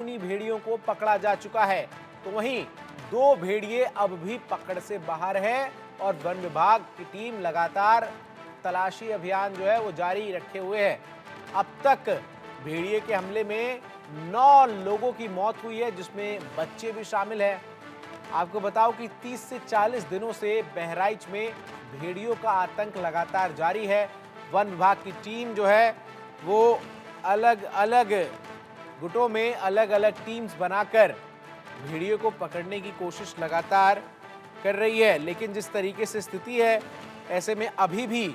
खूनी भेड़ियों को पकड़ा जा चुका है, तो वहीं 2 भेड़िए अब भी पकड़ से बाहर है और वन विभाग की टीम लगातार तलाशी अभियान जो है वो जारी रखे हुए है। अब तक भेड़िए के हमले में 9 लोगों की मौत हुई है, जिसमें बच्चे भी शामिल हैं। आपको बताओ कि 30 से 40 दिनों से बहराइच में भेड़ियों का आतंक लगातार जारी है। वन विभाग की टीम जो है वो अलग अलग गुटों में अलग अलग टीम्स बनाकर भेड़ियों को पकड़ने की कोशिश लगातार कर रही है, लेकिन जिस तरीके से स्थिति है, ऐसे में अभी भी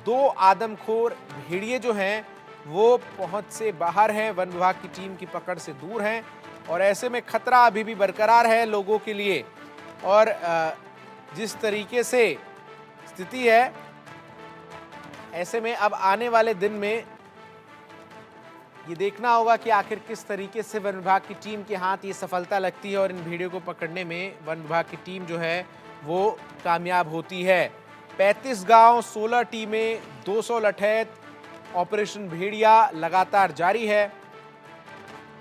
2 आदमखोर भेड़िए जो हैं वो पहुंच से बाहर हैं, वन विभाग की टीम की पकड़ से दूर हैं और ऐसे में खतरा अभी भी बरकरार है लोगों के लिए। और जिस तरीके से स्थिति है, ऐसे में अब आने वाले दिन में ये देखना होगा कि आखिर किस तरीके से वन विभाग की टीम के हाथ ये सफलता लगती है और इन भेड़ियों को पकड़ने में वन विभाग की टीम जो है वो कामयाब होती है। 35 गांव, 16 टीमें, 200 लठैत, ऑपरेशन भेड़िया लगातार जारी है।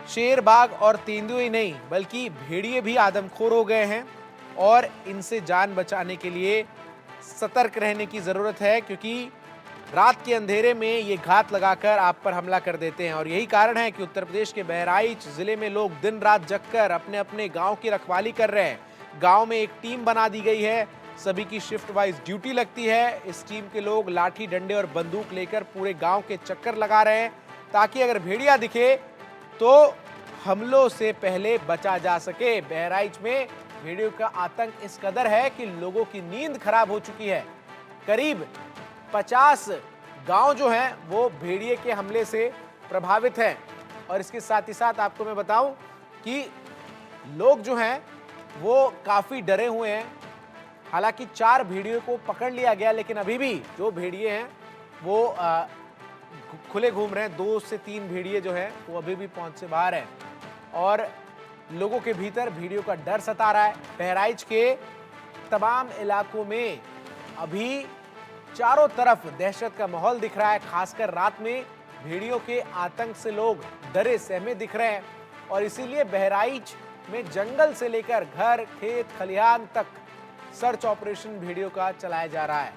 शेर, बाघ और तेंदुए ही नहीं बल्कि भेड़िए भी आदमखोर हो गए हैं और इनसे जान बचाने के लिए सतर्क रहने की जरूरत है, क्योंकि रात के अंधेरे में ये घात लगाकर आप पर हमला कर देते हैं। और यही कारण है कि उत्तर प्रदेश के बहराइच जिले में लोग दिन रात जगकर अपने अपने गांव की रखवाली कर रहे हैं। गांव में एक टीम बना दी गई है, सभी की शिफ्ट वाइज ड्यूटी लगती है। इस टीम के लोग लाठी, डंडे और बंदूक लेकर पूरे गांव के चक्कर लगा रहे हैं, ताकि अगर भेड़िया दिखे तो हमलों से पहले बचा जा सके। बहराइच में भेड़ियों का आतंक इस कदर है कि लोगों की नींद खराब हो चुकी है। करीब 50 गांव जो हैं वो भेड़िए के हमले से प्रभावित हैं। और इसके साथ ही साथ आपको मैं बताऊं कि लोग जो हैं वो काफी डरे हुए हैं। हालांकि 4 भेड़ियों को पकड़ लिया गया, लेकिन अभी भी जो भेड़िए हैं वो खुले घूम रहे हैं। 2 से 3 भेड़िए जो हैं वो अभी भी पहुंच से बाहर हैं और लोगों के भीतर भेड़ियों का डर सता रहा है। बहराइच के तमाम इलाकों में अभी चारों तरफ दहशत का माहौल दिख रहा है। खासकर रात में भेड़ियों के आतंक से लोग डरे सहमे दिख रहे हैं और इसीलिए बहराइच में जंगल से लेकर घर, खेत, खलिहान तक सर्च ऑपरेशन भेड़ियों का चलाया जा रहा है।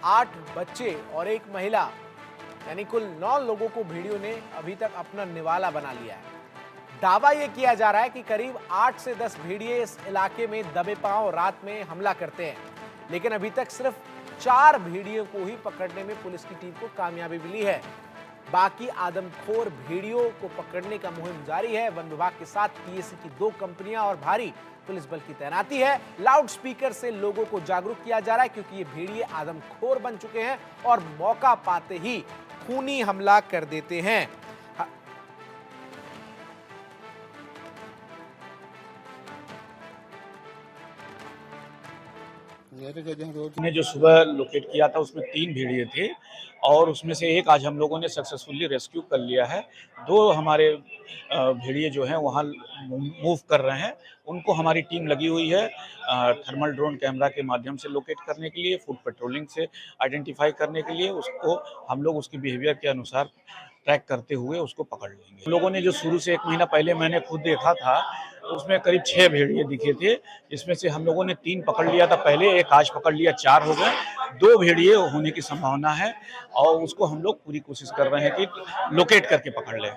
8 बच्चे और 1 महिला, यानी कुल 9 लोगों को भेड़ियों ने अभी तक अपना निवाला बना लिया है। दावा यह किया जा रहा है कि करीब 8 से 10 भेड़िए इस इलाके में दबे पांव रात में हमला करते हैं, लेकिन अभी तक सिर्फ 4 भेड़ियों को ही पकड़ने में पुलिस की टीम को कामयाबी मिली है। बाकी आदमखोर भेड़ियों को पकड़ने का मुहिम जारी है। वन विभाग के साथ पीएसी की 2 कंपनियां और भारी पुलिस बल की तैनाती है। लाउड स्पीकर से लोगों को जागरूक किया जा रहा है, क्योंकि ये भेड़िए आदमखोर बन चुके हैं और मौका पाते ही खूनी हमला कर देते हैं। ने जो सुबह लोकेट किया था उसमें 3 भेड़िए थे और उसमें से एक आज हम लोगों ने सक्सेसफुली रेस्क्यू कर लिया है। 2 हमारे भेड़िए जो हैं वहाँ मूव कर रहे हैं, उनको हमारी टीम लगी हुई है थर्मल ड्रोन कैमरा के माध्यम से लोकेट करने के लिए, फुट पेट्रोलिंग से आइडेंटिफाई करने के लिए। उसको हम लोग उसके बिहेवियर के अनुसार ट्रैक करते हुए उसको पकड़ लेंगे। हम लोगों ने जो शुरू से 1 महीना पहले मैंने खुद देखा था, उसमें करीब 6 भेड़िए दिखे थे, जिसमें से हम लोगों ने 3 पकड़ लिया था पहले, 1 आज पकड़ लिया, 4 हो गए। 2 भेड़िए होने की संभावना है और उसको हम लोग पूरी कोशिश कर रहे हैं कि लोकेट करके पकड़ लें।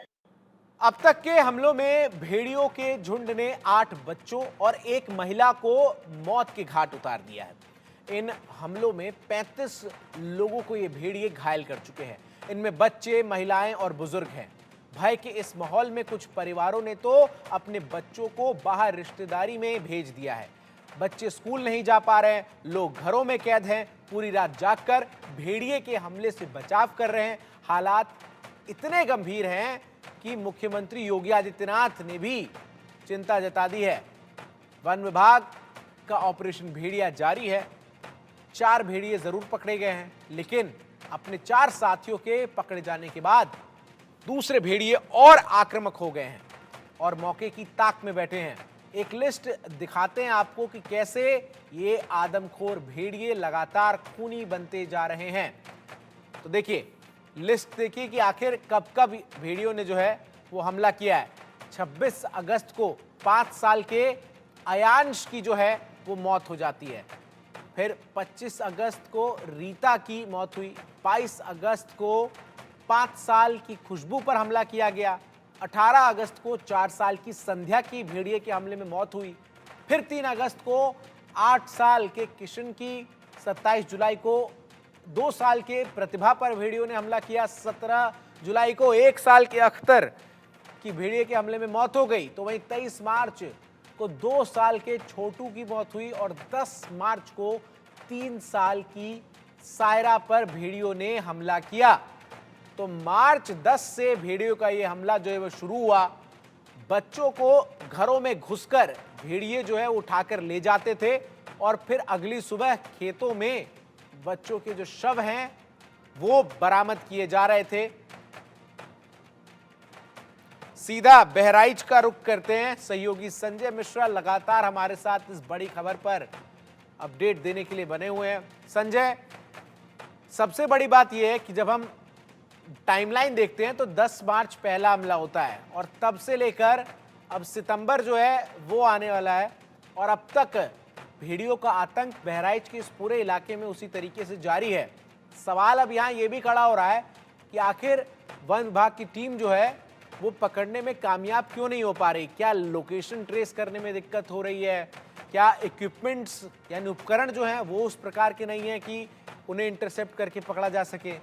अब तक के हमलों में भेड़ियों के झुंड ने 8 बच्चों और 1 महिला को मौत के घाट उतार दिया है। इन हमलों में 35 लोगों को ये भेड़िए घायल कर चुके हैं। इनमें बच्चे, महिलाएं और बुजुर्ग हैं। भय के इस माहौल में कुछ परिवारों ने तो अपने बच्चों को बाहर रिश्तेदारी में भेज दिया है। बच्चे स्कूल नहीं जा पा रहे हैं, लोग घरों में कैद हैं, पूरी रात जागकर भेड़िए के हमले से बचाव कर रहे हैं। हालात इतने गंभीर हैं कि मुख्यमंत्री योगी आदित्यनाथ ने भी चिंता जता दी है। वन विभाग का ऑपरेशन भेड़िया जारी है। 4 भेड़िए जरूर पकड़े गए हैं, लेकिन अपने 4 साथियों के पकड़े जाने के बाद दूसरे भेड़िए और आक्रामक हो गए हैं और मौके की ताक में बैठे हैं। एक लिस्ट दिखाते हैं आपको कि कैसे ये आदमखोर भेड़िए लगातार खूनी बनते जा रहे हैं। तो देखिए, लिस्ट देखिए कि आखिर कब कब भेड़ियों ने जो है वो हमला किया है। 26 अगस्त को 5 साल के अयांश की जो है वो मौत हो जाती है। फिर 25 अगस्त को रीता की मौत हुई। 22 अगस्त को 5 साल की खुशबू पर हमला किया गया। 18 अगस्त को 4 साल की संध्या की भेड़िए के हमले में मौत हुई। फिर 3 अगस्त को 8 साल के किशन की, 27 जुलाई को 2 साल के प्रतिभा पर भेड़ियों ने हमला किया। 17 जुलाई को 1 साल के अख्तर की भेड़िए के हमले में मौत हो गई। तो वहीं 23 मार्च को 2 साल के छोटू की मौत हुई और 10 मार्च को 3 साल की सायरा पर भेड़ियों ने हमला किया। तो मार्च 10 से भेड़ियों का ये हमला जो है वो शुरू हुआ। बच्चों को घरों में घुसकर भेड़िए जो है उठाकर ले जाते थे और फिर अगली सुबह खेतों में बच्चों के जो शव हैं वो बरामद किए जा रहे थे। सीधा बहराइच का रुख करते हैं। सहयोगी संजय मिश्रा लगातार हमारे साथ इस बड़ी खबर पर अपडेट देने के लिए बने हुए हैं। संजय, सबसे बड़ी बात यह है कि जब हम टाइमलाइन देखते हैं तो 10 मार्च पहला हमला होता है और तब से लेकर अब सितंबर जो है वो आने वाला है और अब तक भेड़ियों का आतंक बहराइच के इस पूरे इलाके में उसी तरीके से जारी है। सवाल अब यहाँ ये भी खड़ा हो रहा है कि आखिर वन विभाग की टीम जो है वो पकड़ने में कामयाब क्यों नहीं हो पा रही? क्या लोकेशन ट्रेस करने में दिक्कत हो रही है? क्या इक्विपमेंट्स यानी उपकरण जो हैं वो उस प्रकार के नहीं है कि उन्हें इंटरसेप्ट करके पकड़ा जा सके?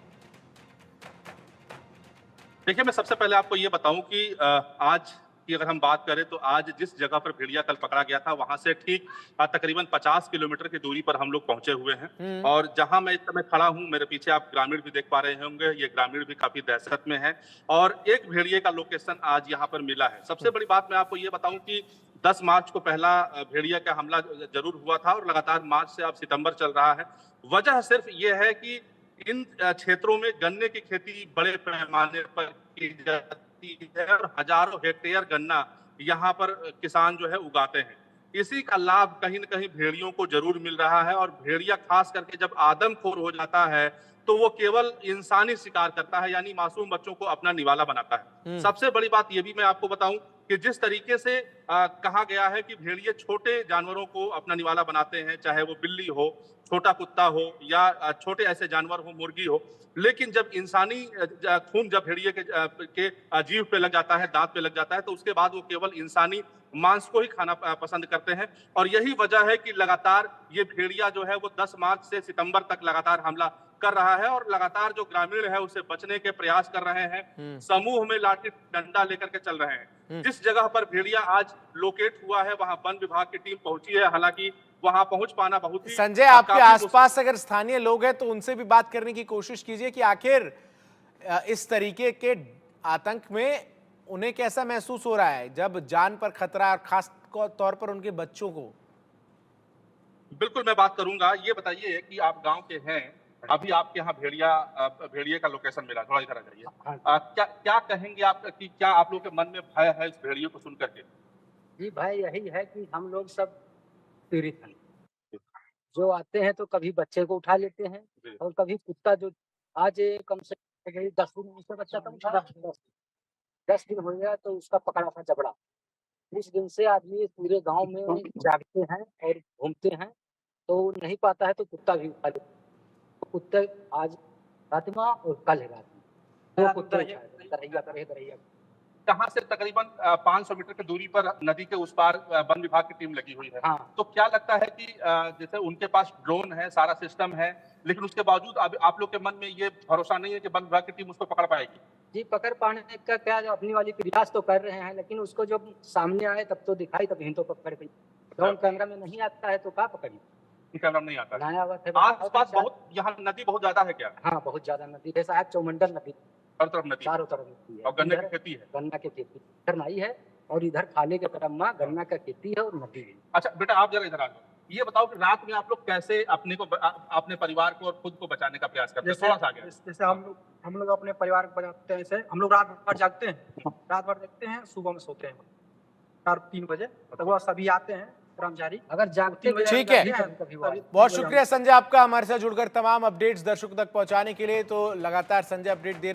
देखिए, मैं सबसे पहले आपको ये बताऊं कि आज की अगर हम बात करें तो आज जिस जगह पर भेड़िया कल पकड़ा गया था वहां से ठीक तकरीबन 50 किलोमीटर की दूरी पर हम लोग पहुंचे हुए हैं। और जहां मैं इस समय खड़ा हूं, मेरे पीछे आप ग्रामीण भी देख पा रहे होंगे। ये ग्रामीण भी काफी दहशत में है और एक भेड़िए का लोकेशन आज यहाँ पर मिला है। सबसे बड़ी बात मैं आपको ये बताऊं कि 10 मार्च को पहला भेड़िया का हमला जरूर हुआ था और लगातार मार्च से अब सितंबर चल रहा है। वजह सिर्फ ये है कि इन क्षेत्रों में गन्ने की खेती बड़े पैमाने पर की जाती है और हजारों हेक्टेयर गन्ना यहाँ पर किसान जो है उगाते हैं। इसी का लाभ कहीं न कहीं भेड़ियों को जरूर मिल रहा है और भेड़िया खास करके जब आदमखोर हो जाता है तो वो केवल इंसानी शिकार करता है, यानी मासूम बच्चों को अपना निवाला बनाता है। सबसे बड़ी बात ये भी मैं आपको बताऊं कि जिस तरीके से कहा गया है कि भेड़िए छोटे जानवरों को अपना निवाला बनाते हैं, चाहे वो बिल्ली हो, छोटा कुत्ता हो या छोटे ऐसे जानवर हो, मुर्गी हो, लेकिन जब इंसानी खून जब भेड़िए के जीभ पे लग जाता है, दांत पे लग जाता है, तो उसके बाद वो केवल इंसानी मांस को ही खाना पसंद करते हैं। और यही वजह है कि लगातार ये भेड़िया जो है वो 10 मार्च से सितंबर तक लगातार हमला कर रहा है और लगातार जो ग्रामीण है उसे बचने के प्रयास कर रहे हैं। समूह में लाठी डंडा लेकर के चल रहे हैं। जिस जगह पर भेड़िया आज लोकेट हुआ है वहां वन विभाग की टीम पहुंची है, हालांकि वहां पहुंच पाना बहुत ही संजय, आपके आसपास अगर स्थानीय लोग हैं तो उनसे भी बात करने की कोशिश कीजिए कि आखिर इस तरीके के आतंक में उन्हें कैसा महसूस हो रहा है जब जान पर खतरा, खास तौर पर उनके बच्चों को। बिल्कुल मैं बात करूंगा। ये बताइए कि आप गांव के हैं, अभी आपके यहाँ भेड़िए का लोकेशन मिला, थोड़ा इधर आ जाइए। क्या कहेंगे आप कि क्या आप लोग के मन में भय है इस भेड़िए को सुन करके? जी, भय यही है कि हम लोग सब पीड़ित हैं। जो आते हैं तो कभी बच्चे को उठा लेते हैं और कभी कुत्ता, जो आज कम से कम 10 दिन से बच्चा था, 10 दिन हो गया तो उसका पकड़ा था जबड़ा। उस दिन से आदमी पूरे गांव में जागते हैं और घूमते हैं, तो नहीं पाता है तो कुत्ता भी उठा लेते हैं। कुत्ते आज रातिमा और कल है रात में 2 कुत्ते दरैया कहाँ से तकरीबन 500 मीटर की दूरी पर नदी के उस पार वन विभाग की टीम लगी हुई है। हाँ। तो क्या लगता है कि जैसे उनके पास ड्रोन है, सारा सिस्टम है, लेकिन उसके बावजूद आप लोग के मन में ये भरोसा नहीं है कि वन विभाग की टीम उसको पकड़ पाएगी? जी, पकड़ पाने का क्या, जो अपनी वाली प्रयास तो कर रहे हैं, लेकिन उसको जब सामने आए तब तो दिखाई, तब ही तो पकड़ गई। ड्रोन कैमरा में नहीं आता है तो क्या पकड़ी? कैमरा नहीं आता। नया हुआ है। आसपास बहुत, यहाँ नदी बहुत ज्यादा है क्या? हाँ, बहुत ज्यादा नदी है साहब, चौमंडल नदी, हर तरफ नदी, चारों तरफ नदी है। और गन्ने की खेती है। गन्ना की खेती इधर नहीं है और इधर खाले के तरफ में गन्ना का खेती है और नदी है। अच्छा बेटा, आप जरा इधर आ जाओ। ये बताओ कि रात में आप लोग कैसे अपने परिवार को और खुद को बचाने का प्रयास करते हैं? थोड़ा सा आगे। जैसे हम लोग अपने परिवार को बचाते हैं। जैसे हम लोग रात भर जागते हैं, रात भर देखते हैं, सुबह में सोते हैं 4-3 बजे, तो वह सभी आते हैं कर्मचारी। अगर जागते हुए ठीक है, बहुत शुक्रिया संजय आपका हमारे साथ जुड़कर तमाम अपडेट्स दर्शकों तक पहुंचाने के लिए। तो लगातार संजय अपडेट दे रहे हैं।